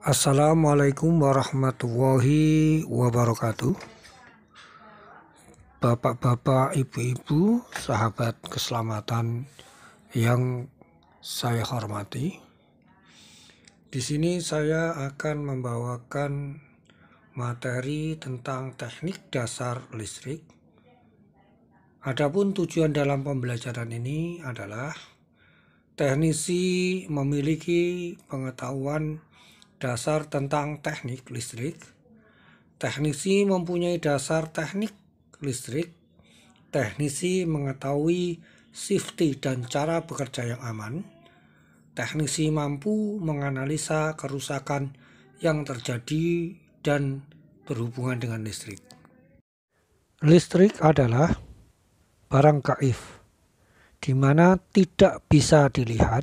Assalamualaikum warahmatullahi wabarakatuh. Bapak-bapak, ibu-ibu, sahabat keselamatan yang saya hormati. Di sini saya akan membawakan materi tentang teknik dasar listrik. Adapun tujuan dalam pembelajaran ini adalah teknisi memiliki pengetahuan dasar tentang teknik listrik. Teknisi mempunyai dasar teknik listrik. Teknisi mengetahui safety dan cara bekerja yang aman. Teknisi mampu menganalisa kerusakan yang terjadi dan berhubungan dengan listrik. Listrik adalah barang gaib, di mana tidak bisa dilihat,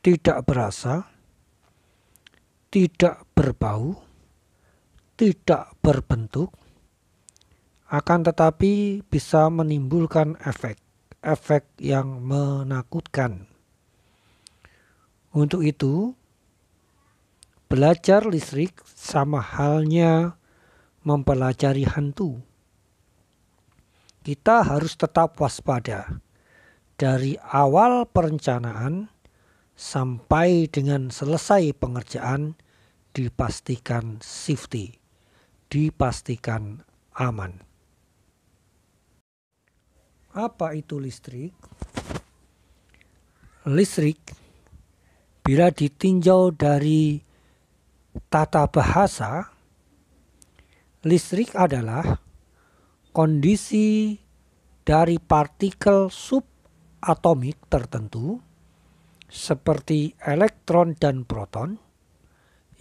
tidak berasa, tidak berbau, tidak berbentuk, akan tetapi bisa menimbulkan efek yang menakutkan. Untuk itu, belajar listrik sama halnya mempelajari hantu. Kita harus tetap waspada dari awal perencanaan sampai dengan selesai pengerjaan. Dipastikan safety, dipastikan aman. Apa itu listrik? Listrik, bila ditinjau dari tata bahasa, listrik adalah kondisi dari partikel subatomik tertentu seperti elektron dan proton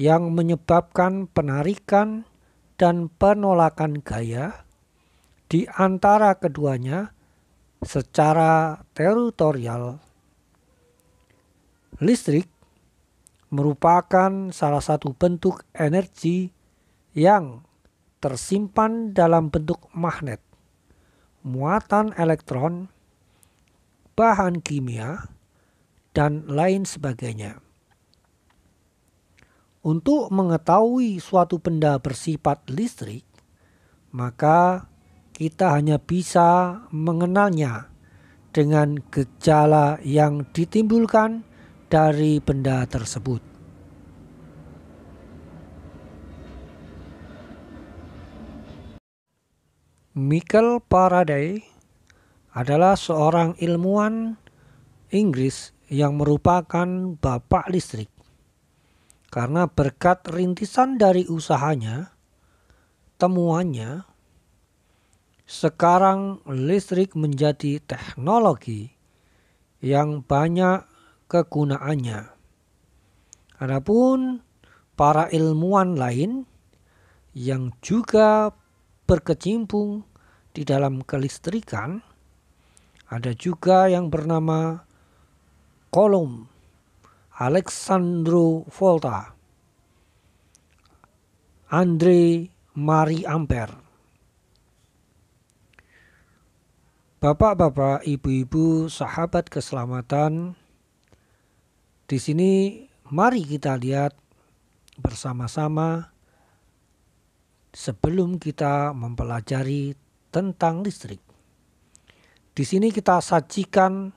yang menyebabkan penarikan dan penolakan gaya di antara keduanya secara teritorial. Listrik merupakan salah satu bentuk energi yang tersimpan dalam bentuk magnet, muatan elektron, bahan kimia, dan lain sebagainya. Untuk mengetahui suatu benda bersifat listrik, maka kita hanya bisa mengenalnya dengan gejala yang ditimbulkan dari benda tersebut. Michael Faraday adalah seorang ilmuwan Inggris yang merupakan bapak listrik. Karena berkat rintisan dari usahanya, temuannya, sekarang listrik menjadi teknologi yang banyak kegunaannya. Adapun para ilmuwan lain yang juga berkecimpung di dalam kelistrikan, ada juga yang bernama Coulomb, Alexandro Volta, Andre Marie Ampere. Bapak-bapak, ibu-ibu, sahabat keselamatan, di sini mari kita lihat bersama-sama sebelum kita mempelajari tentang listrik. Di sini kita sajikan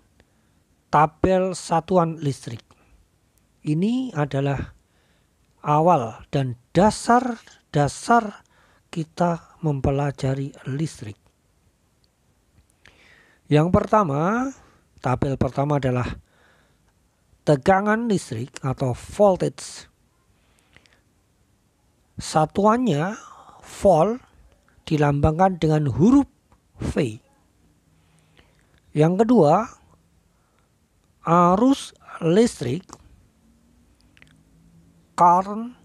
tabel satuan listrik. Ini adalah awal dan dasar kita mempelajari listrik. Yang pertama, tabel pertama adalah tegangan listrik atau voltage. Satuannya volt dilambangkan dengan huruf V. Yang kedua, arus listrik, current,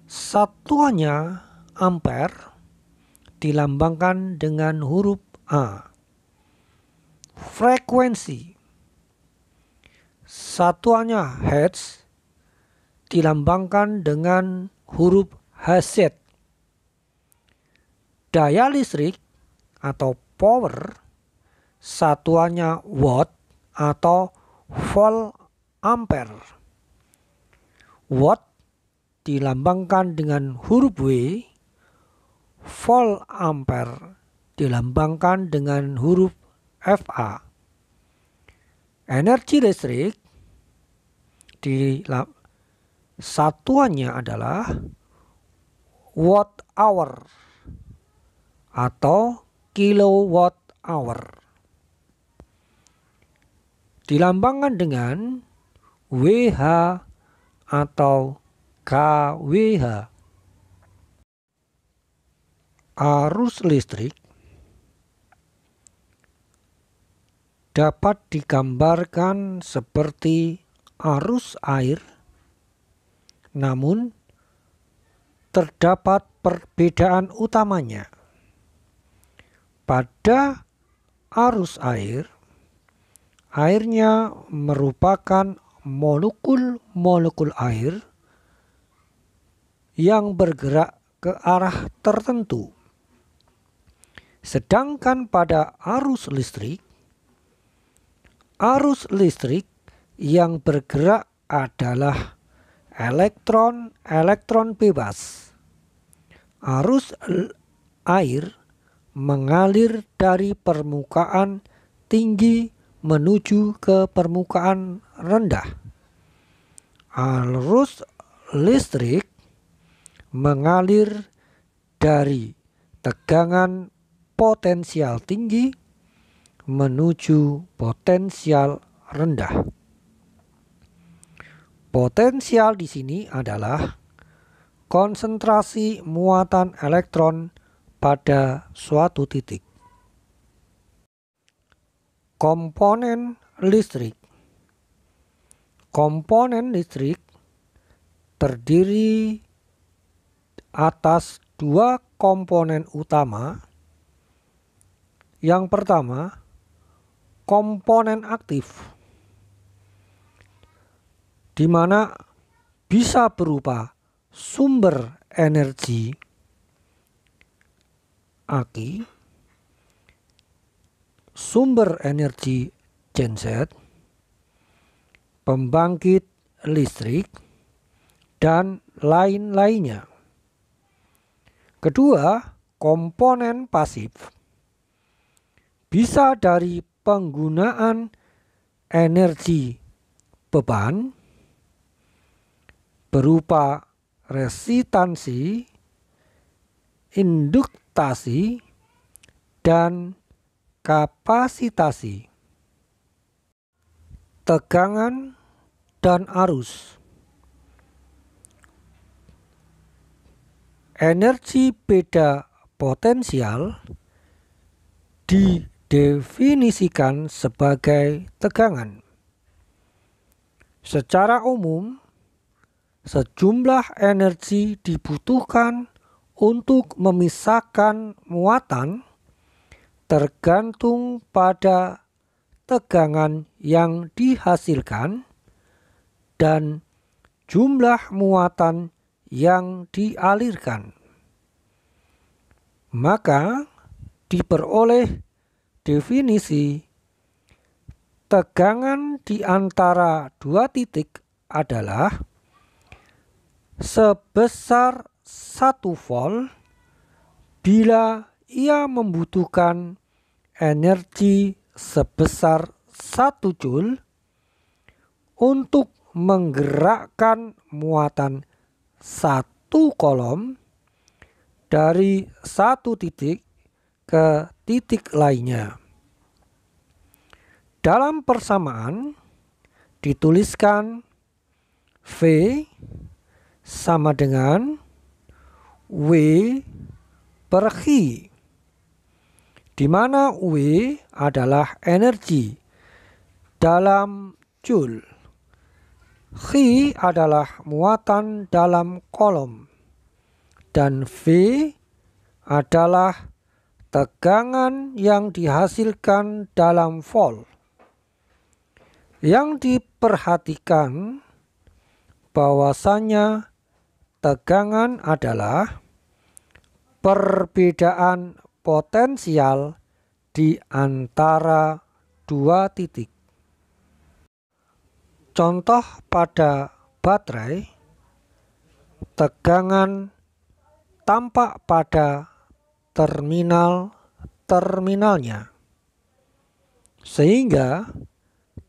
satuannya ampere, dilambangkan dengan huruf A. Frekuensi, satuannya hertz, dilambangkan dengan huruf HZ. Daya listrik atau power, satuannya watt atau volt ampere. Watt dilambangkan dengan huruf W, volt ampere dilambangkan dengan huruf FA. Energi listrik satuannya adalah watt hour atau kilowatt hour. Dilambangkan dengan WH atau kWh. Arus listrik dapat digambarkan seperti arus air, namun terdapat perbedaan utamanya. Pada arus air, airnya merupakan molekul-molekul air yang bergerak ke arah tertentu. Sedangkan pada arus listrik yang bergerak adalah elektron bebas. Arus air mengalir dari permukaan tinggi menuju ke permukaan rendah. Arus listrik mengalir dari tegangan potensial tinggi menuju potensial rendah. Potensial di sini adalah konsentrasi muatan elektron pada suatu titik. Komponen listrik. Komponen listrik terdiri atas dua komponen utama. Yang pertama, komponen aktif, di mana bisa berupa sumber energi aki, sumber energi genset, pembangkit listrik, dan lain-lainnya. Kedua, komponen pasif bisa dari penggunaan energi beban berupa resistansi, induktasi, dan kapasitasi. Tegangan dan arus. Energi beda potensial didefinisikan sebagai tegangan. Secara umum, sejumlah energi dibutuhkan untuk memisahkan muatan tergantung pada tegangan yang dihasilkan dan jumlah muatan yang dialirkan. Maka diperoleh definisi tegangan di antara dua titik adalah sebesar 1 volt bila ia membutuhkan energi sebesar 1 joule untuk menggerakkan muatan 1 kolom dari satu titik ke titik lainnya. Dalam persamaan dituliskan V sama dengan W per Q, di mana W adalah energi dalam joule, Q adalah muatan dalam kolom, dan V adalah tegangan yang dihasilkan dalam volt. Yang diperhatikan bahwasanya tegangan adalah perbedaan potensial di antara dua titik. Contoh pada baterai tegangan tampak pada terminalnya, sehingga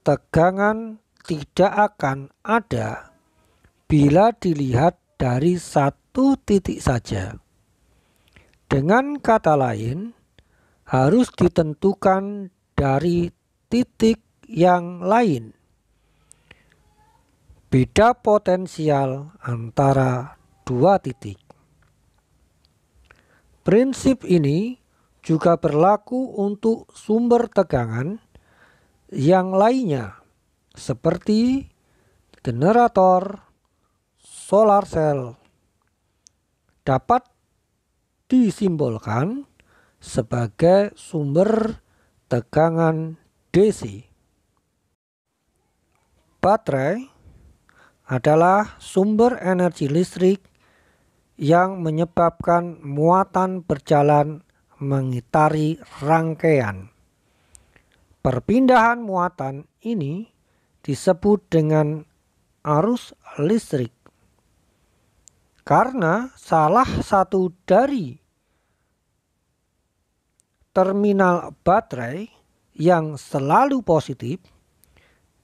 tegangan tidak akan ada bila dilihat dari satu titik saja. Dengan kata lain, harus ditentukan dari titik yang lain. Beda potensial antara dua titik. Prinsip ini juga berlaku untuk sumber tegangan yang lainnya, seperti generator, solar cell, dapat disimbolkan sebagai sumber tegangan DC. Baterai adalah sumber energi listrik yang menyebabkan muatan berjalan mengitari rangkaian. Perpindahan muatan ini disebut dengan arus listrik. Karena salah satu dari terminal baterai yang selalu positif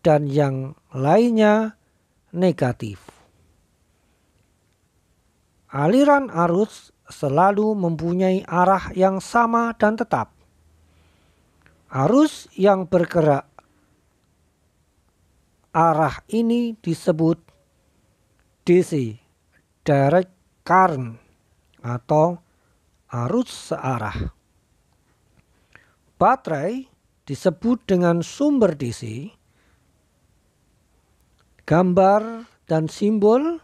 dan yang lainnya negatif. Aliran arus selalu mempunyai arah yang sama dan tetap. Arus yang bergerak arah ini disebut DC, direct current, atau arus searah. Baterai disebut dengan sumber DC. Gambar dan simbol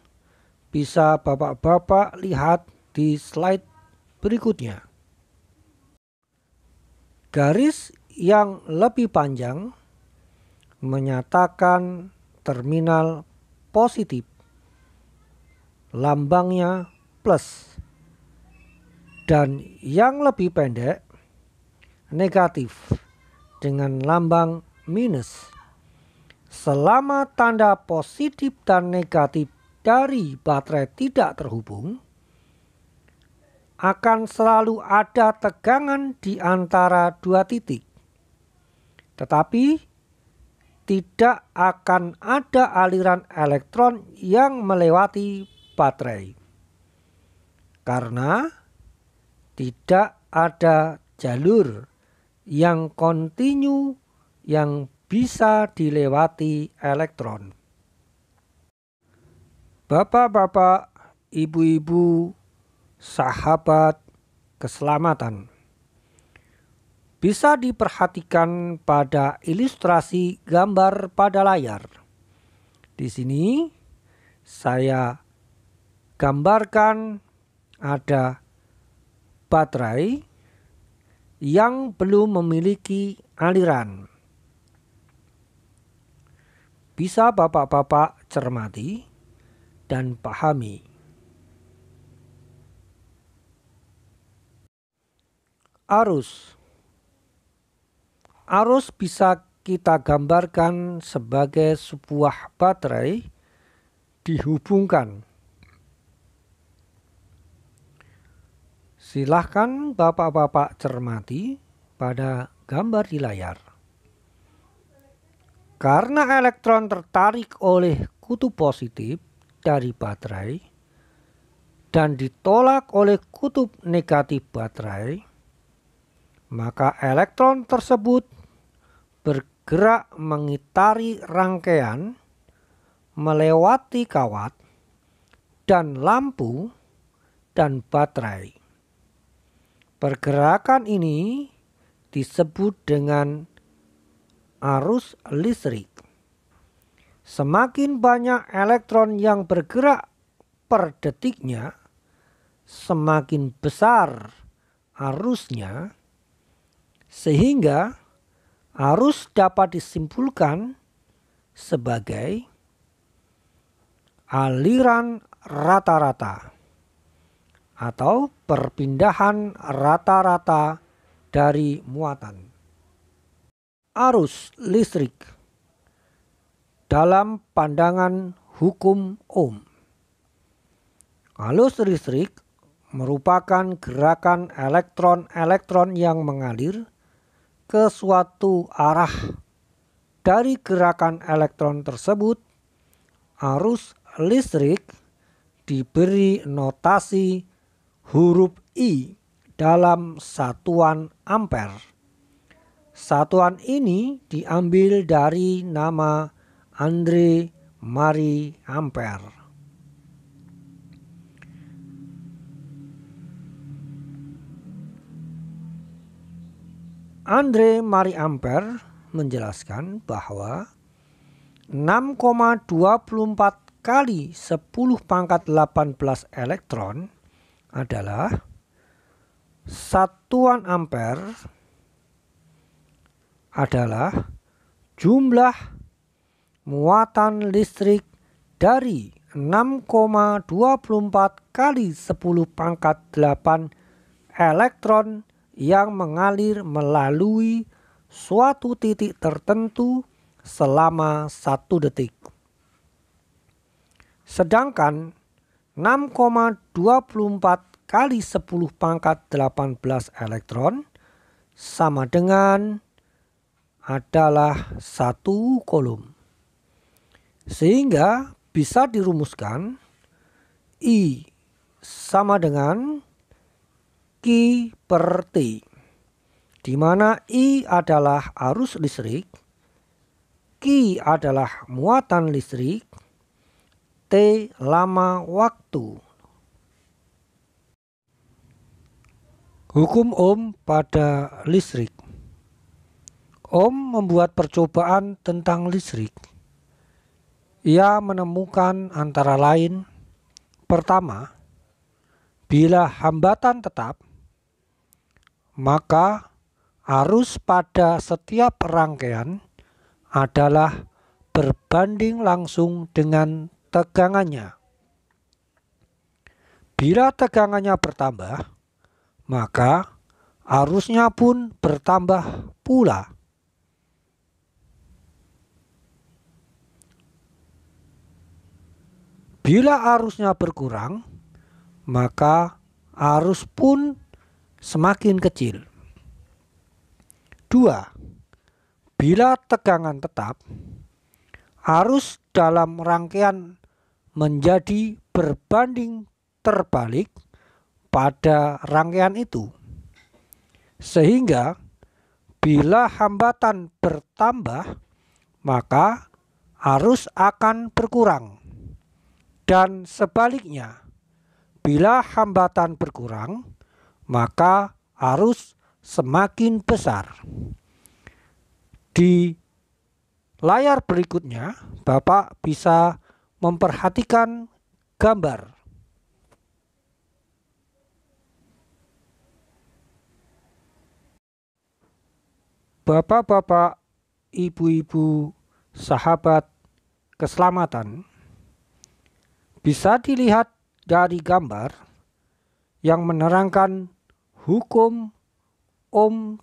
bisa bapak-bapak lihat di slide berikutnya. Garis yang lebih panjang menyatakan terminal positif, lambangnya plus, dan yang lebih pendek negatif dengan lambang minus. Selama tanda positif dan negatif dari baterai tidak terhubung, akan selalu ada tegangan di antara dua titik. Tetapi tidak akan ada aliran elektron yang melewati baterai. Karena tidak ada jalur yang kontinu yang bisa dilewati elektron. Bapak-bapak, ibu-ibu, sahabat keselamatan, bisa diperhatikan pada ilustrasi gambar pada layar. Di sini saya gambarkan ada baterai yang belum memiliki aliran. Bisa bapak-bapak cermati dan pahami. Arus bisa kita gambarkan sebagai sebuah baterai dihubungkan. Silahkan bapak-bapak cermati pada gambar di layar. Karena elektron tertarik oleh kutub positif dari baterai dan ditolak oleh kutub negatif baterai, maka elektron tersebut bergerak mengitari rangkaian, melewati kawat dan lampu dan baterai. Pergerakan ini disebut dengan arus listrik. Semakin banyak elektron yang bergerak per detiknya, semakin besar arusnya, sehingga arus dapat disimpulkan sebagai aliran rata-rata atau perpindahan rata-rata dari muatan. Arus listrik dalam pandangan hukum Ohm. Arus listrik merupakan gerakan elektron-elektron yang mengalir ke suatu arah. Dari gerakan elektron tersebut, arus listrik diberi notasi huruf I dalam satuan ampere. Satuan ini diambil dari nama Andre Marie Ampere. Andre Marie Ampere menjelaskan bahwa 6,24 kali 10 pangkat 18 elektron adalah satuan ampere adalah jumlah muatan listrik dari 6,24 kali 10 pangkat 8 elektron yang mengalir melalui suatu titik tertentu selama 1 detik. Sedangkan 6,24 kali 10 pangkat 18 elektron sama dengan adalah 1 kolom. Sehingga bisa dirumuskan I sama dengan Q per T, di mana I adalah arus listrik, Q adalah muatan listrik, T lama waktu. Hukum Ohm pada listrik. Ohm membuat percobaan tentang listrik. Ia menemukan antara lain, pertama, bila hambatan tetap, maka arus pada setiap rangkaian adalah berbanding langsung dengan tegangannya. Bila tegangannya bertambah, maka arusnya pun bertambah pula. Bila arusnya berkurang, maka arus pun semakin kecil. 2. Bila tegangan tetap, arus dalam rangkaian menjadi berbanding terbalik pada rangkaian itu. Sehingga bila hambatan bertambah, maka arus akan berkurang. Dan sebaliknya, bila hambatan berkurang, maka arus semakin besar. Di layar berikutnya, Bapak bisa memperhatikan gambar. Bapak-bapak, ibu-ibu, sahabat keselamatan, bisa dilihat dari gambar yang menerangkan hukum Ohm.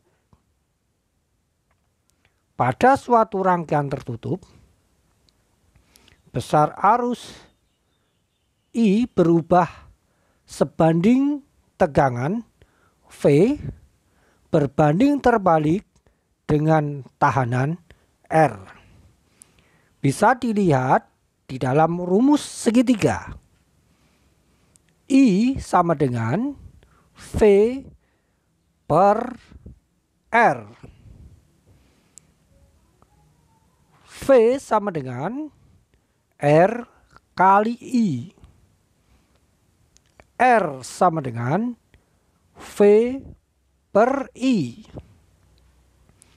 Pada suatu rangkaian tertutup, besar arus I berubah sebanding tegangan V berbanding terbalik dengan tahanan R. Bisa dilihat di dalam rumus segitiga. I sama dengan V per R. V sama dengan R kali I. R sama dengan V per I.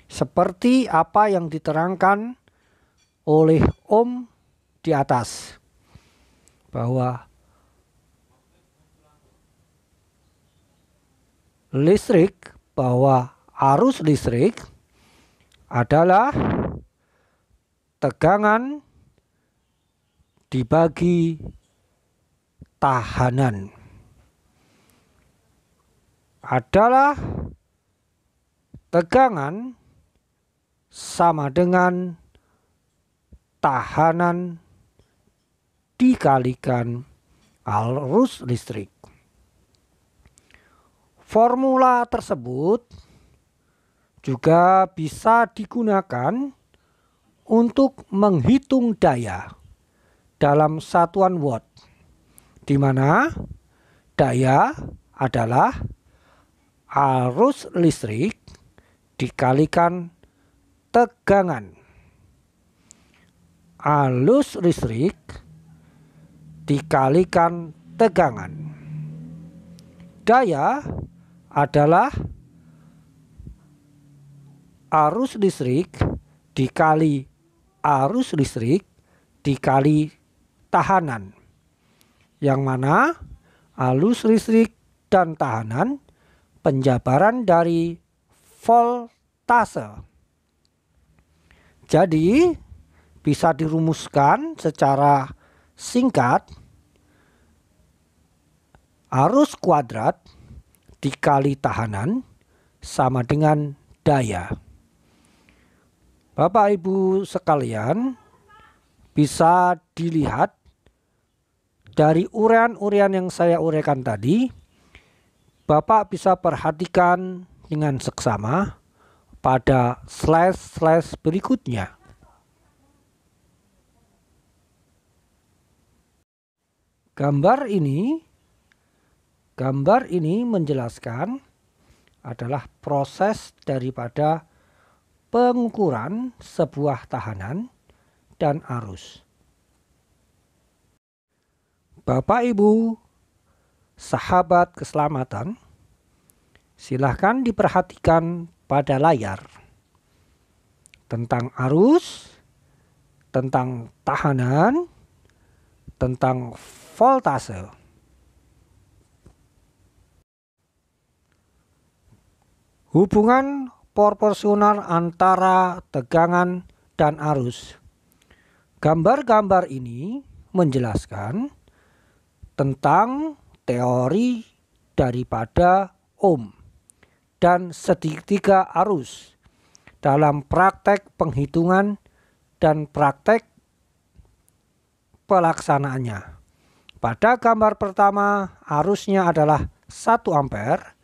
Seperti apa yang diterangkan oleh Ohm di atas, bahwa arus listrik adalah tegangan dibagi tahanan. Adalah tegangan sama dengan tahanan dikalikan arus listrik. Formula tersebut juga bisa digunakan untuk menghitung daya dalam satuan watt, di mana daya adalah arus listrik dikalikan tegangan. Arus listrik dikalikan tegangan. Daya adalah arus listrik dikali arus listrik dikali tahanan, yang mana arus listrik dan tahanan penjabaran dari voltase. Jadi bisa dirumuskan secara singkat, arus kuadrat dikali tahanan sama dengan daya. Bapak Ibu sekalian, bisa dilihat dari urean-urean yang saya uraikan tadi, Bapak bisa perhatikan dengan seksama pada slide-slide berikutnya. Gambar ini menjelaskan adalah proses daripada pengukuran sebuah tahanan dan arus. Bapak Ibu, sahabat keselamatan, silahkan diperhatikan pada layar tentang arus, tentang tahanan, tentang voltase. Hubungan proporsional antara tegangan dan arus. Gambar-gambar ini menjelaskan tentang teori daripada Ohm dan segitiga arus dalam praktek penghitungan dan praktek pelaksanaannya. Pada gambar pertama arusnya adalah 1 ampere,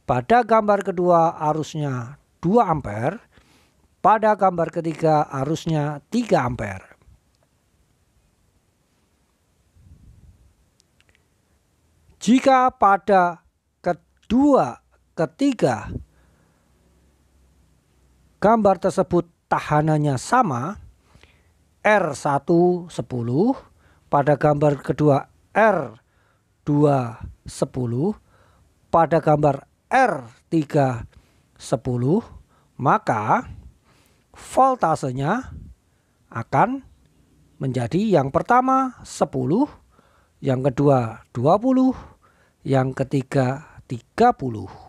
pada gambar kedua arusnya 2 ampere, pada gambar ketiga arusnya 3 ampere. Jika pada kedua, ketiga gambar tersebut tahanannya sama, R1 10, pada gambar kedua R2 10, pada gambar R3 10, maka voltasenya akan menjadi yang pertama 10, yang kedua 20, yang ketiga 30.